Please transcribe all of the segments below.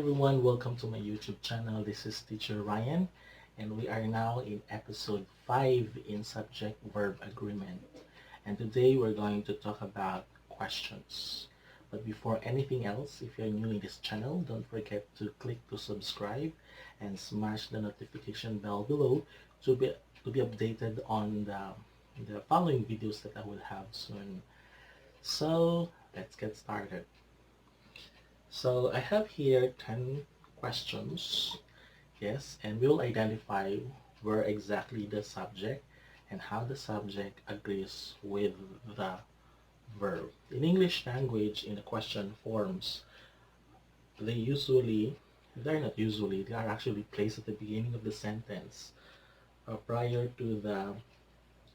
everyone, welcome to my YouTube channel. This is Teacher Ryan and we are now in episode 5 in Subject-Verb Agreement. And today we're going to talk about questions. But before anything else, if you're new in this channel, don't forget to click to subscribe and smash the notification bell below to be updated on the following videos that I will have soon. So let's get started. So I have here 10 questions, yes, and we'll identify where exactly the subject and how the subject agrees with the verb. In English language, in the question forms, they're not usually, they are actually placed at the beginning of the sentence prior to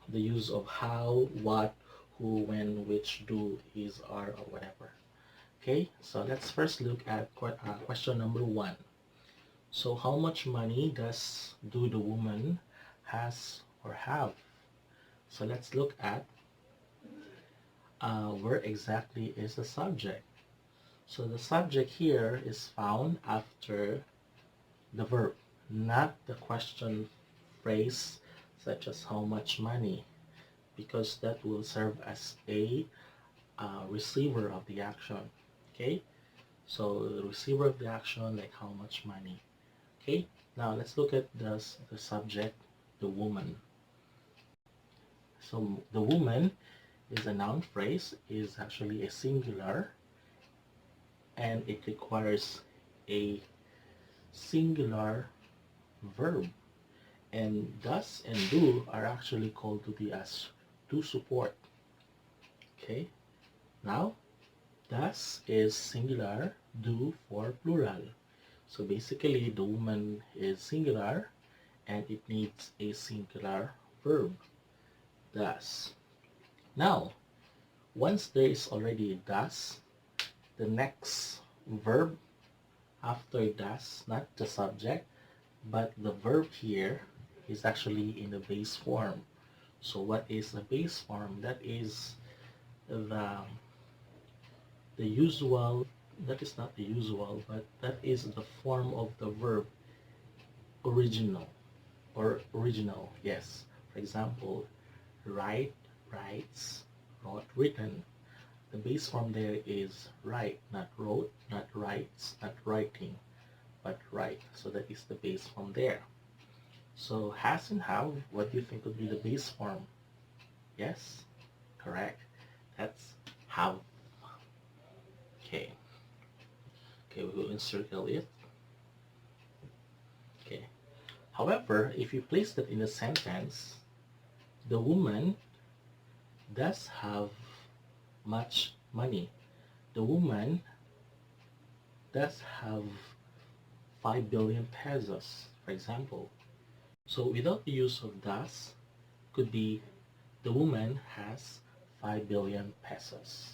the use of how, what, who, when, which, do, is, are, or whatever. Okay, so let's first look at question number 1. So how much money do the woman has or have? So let's look at where exactly is the subject. So the subject here is found after the verb, not the question phrase such as how much money, because that will serve as a receiver of the action. Okay, so the receiver of the action, like how much money. Okay, now let's look at the subject, the woman. So the woman is a noun phrase, is actually a singular, and it requires a singular verb. And does and do are actually called to be as to support. Okay, now does is singular, do for plural. So basically the woman is singular and it needs a singular verb, does. Now, once there is already does, the next verb after does, not the subject, but the verb here is actually in the base form. So what is the base form? That is the usual, that is not the usual, but that is the form of the verb original, yes. For example, write, writes, wrote, written. The base form there is write, not wrote, not writes, not writing, but write. So that is the base form there. So has and have, what do you think would be the base form? Yes, correct. That's have. Okay. Okay, we will encircle it. Okay. However, if you place that in a sentence, the woman does have much money. The woman does have 5 billion pesos, for example. So without the use of does, could be the woman has 5 billion pesos.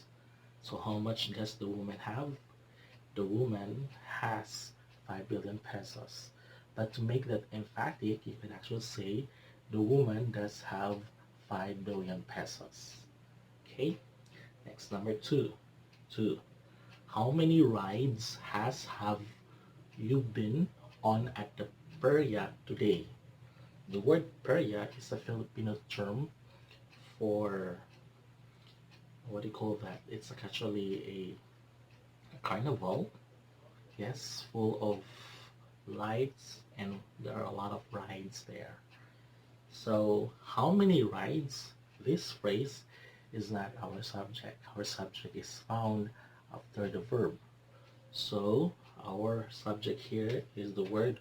So how much does the woman have? The woman has 5 billion pesos. But to make that emphatic, you can actually say the woman does have 5 billion pesos. Okay, next, number 2. How many rides have you been on at the perya today? The word perya is a Filipino term for, what do you call that? It's actually a carnival, yes, full of lights, and there are a lot of rides there. So how many rides? This phrase is not our subject. Our subject is found after the verb. So our subject here is the word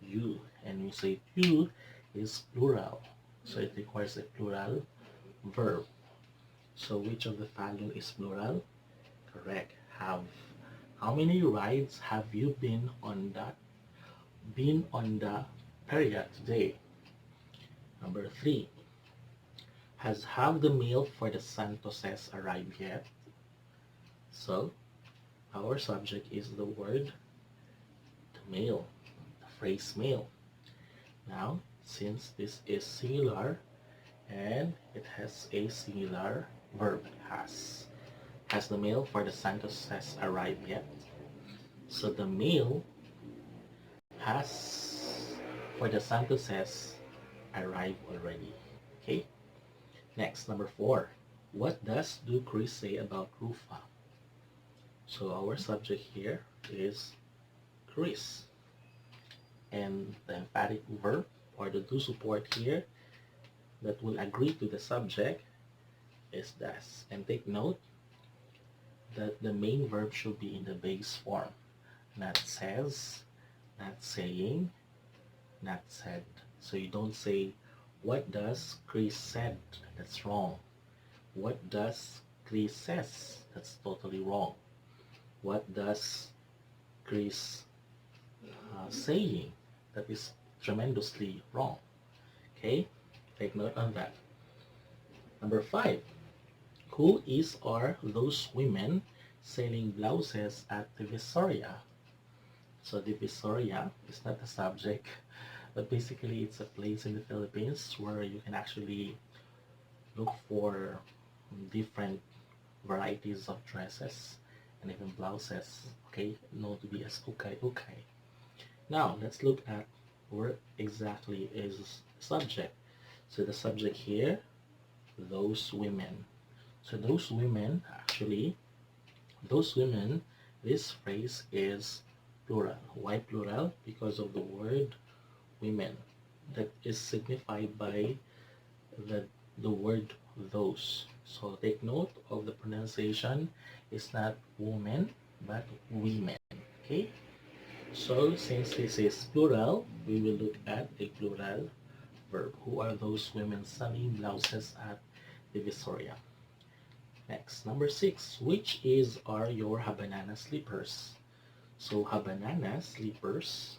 you, and we say you is plural. So it requires a plural verb. So which of the following is plural? Correct, have. How many rides have you been on the period today? Number 3. Have the mail for the Santoses arrived yet? So our subject is the word the mail, the phrase mail. Now, since this is singular and it has a singular verb, has the mail for the Santoses arrived yet? So the male has, for the Santos arrived already. Okay. Next, number 4. What does do Chris say about Rufa? So our subject here is Chris. And the emphatic verb or the do support here that will agree to the subject is does. And take note that the main verb should be in the base form. Not says, not saying, not said. So you don't say, what does Chris said? That's wrong. What does Chris says? That's totally wrong. What does Chris saying? That is tremendously wrong. Okay, take note on that. Number 5. Who is or those women selling blouses at the Visoria? So the Visoria is not a subject, but basically it's a place in the Philippines where you can actually look for different varieties of dresses and even blouses, okay, known to be as ukay. Now let's look at where exactly is the subject. So the subject here, those women. So those women, actually, those women, this phrase is plural. Why plural? Because of the word women that is signified by the word those. So take note of the pronunciation. It's not woman, but women. Okay? So since this is plural, we will look at a plural verb. Who are those women selling blouses at the Visoria? Next, number 6. Which are your habanana slippers? So habanana slippers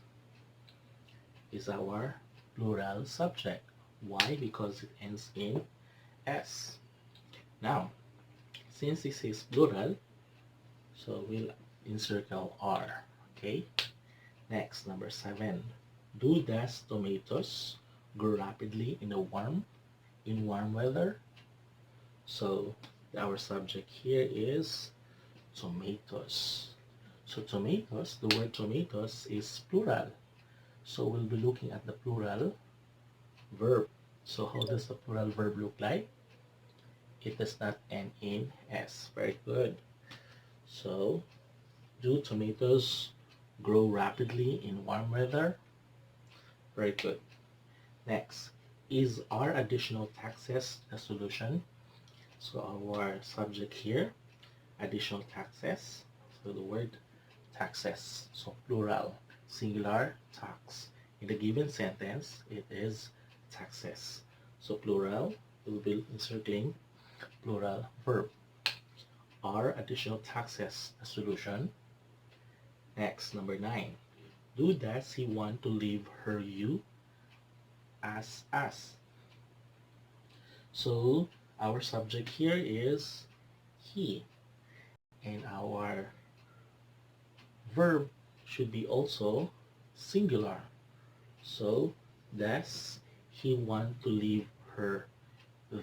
is our plural subject. Why? Because it ends in S. Now, since this is plural, so we'll encircle R. Okay? Next, number 7. Does tomatoes grow rapidly in warm weather? So our subject here is tomatoes. So tomatoes, the word tomatoes is plural. So we'll be looking at the plural verb. So how does the plural verb look like? It does not end in S. Very good. So, do tomatoes grow rapidly in warm weather? Very good. Next, is our additional taxes a solution? So our subject here, additional taxes. So the word taxes. So plural, singular, tax. In the given sentence, it is taxes. So plural, we'll be inserting plural verb. Are additional taxes a solution? Next, number 9. Does he want to leave her you as us? So our subject here is he, and our verb should be also singular. So does he want to leave her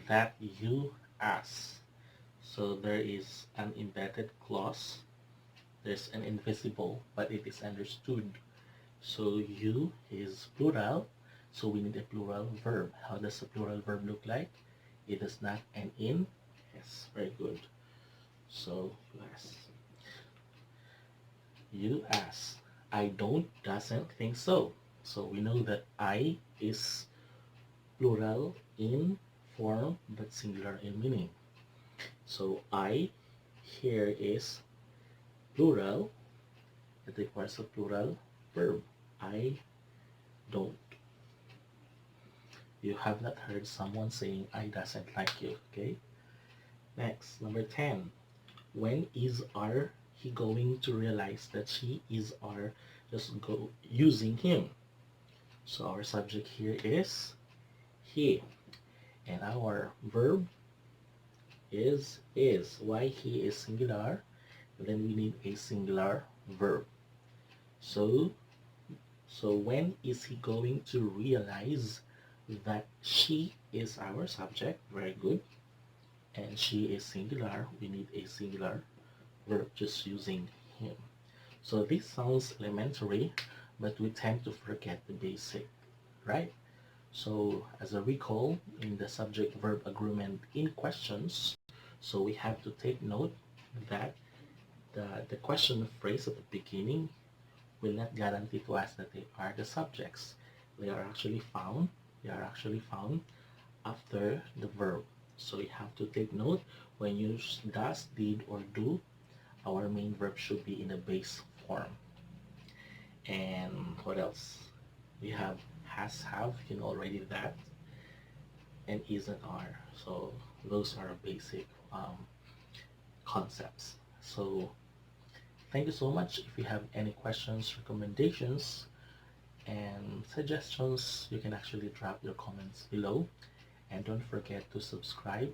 that you as? So there is an embedded clause. There's an invisible, but it is understood. So you is plural, so we need a plural verb. How does a plural verb look like? It does not end in S. Very good. So you ask. I doesn't think so. So we know that I is plural in form but singular in meaning. So I here is plural. It requires a plural verb. I don't. You have not heard someone saying I doesn't like you, okay? Next, number 10. When is are he going to realize that she is are just using him? So our subject here is he. And our verb is. Why he is singular? Then we need a singular verb. So when is he going to realize that she is our subject? Very good. And she is singular. We need a singular verb just using him. So this sounds elementary, but we tend to forget the basic, right? So as a recall in the subject-verb agreement in questions, so we have to take note that the question phrase at the beginning will not guarantee to us that they are the subjects. They are actually found. They are actually found after the verb. So you have to take note when you use does, did, or do, our main verb should be in a base form. And what else? We have has, have, you know already that, and is and are. So those are basic concepts. So thank you so much. If you have any questions, recommendations, and suggestions, you can actually drop your comments below. And don't forget to subscribe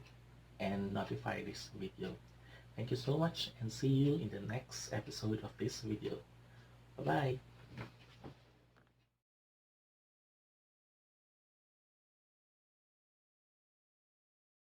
and notify this video. Thank you so much and see you in the next episode of this video. Bye-bye.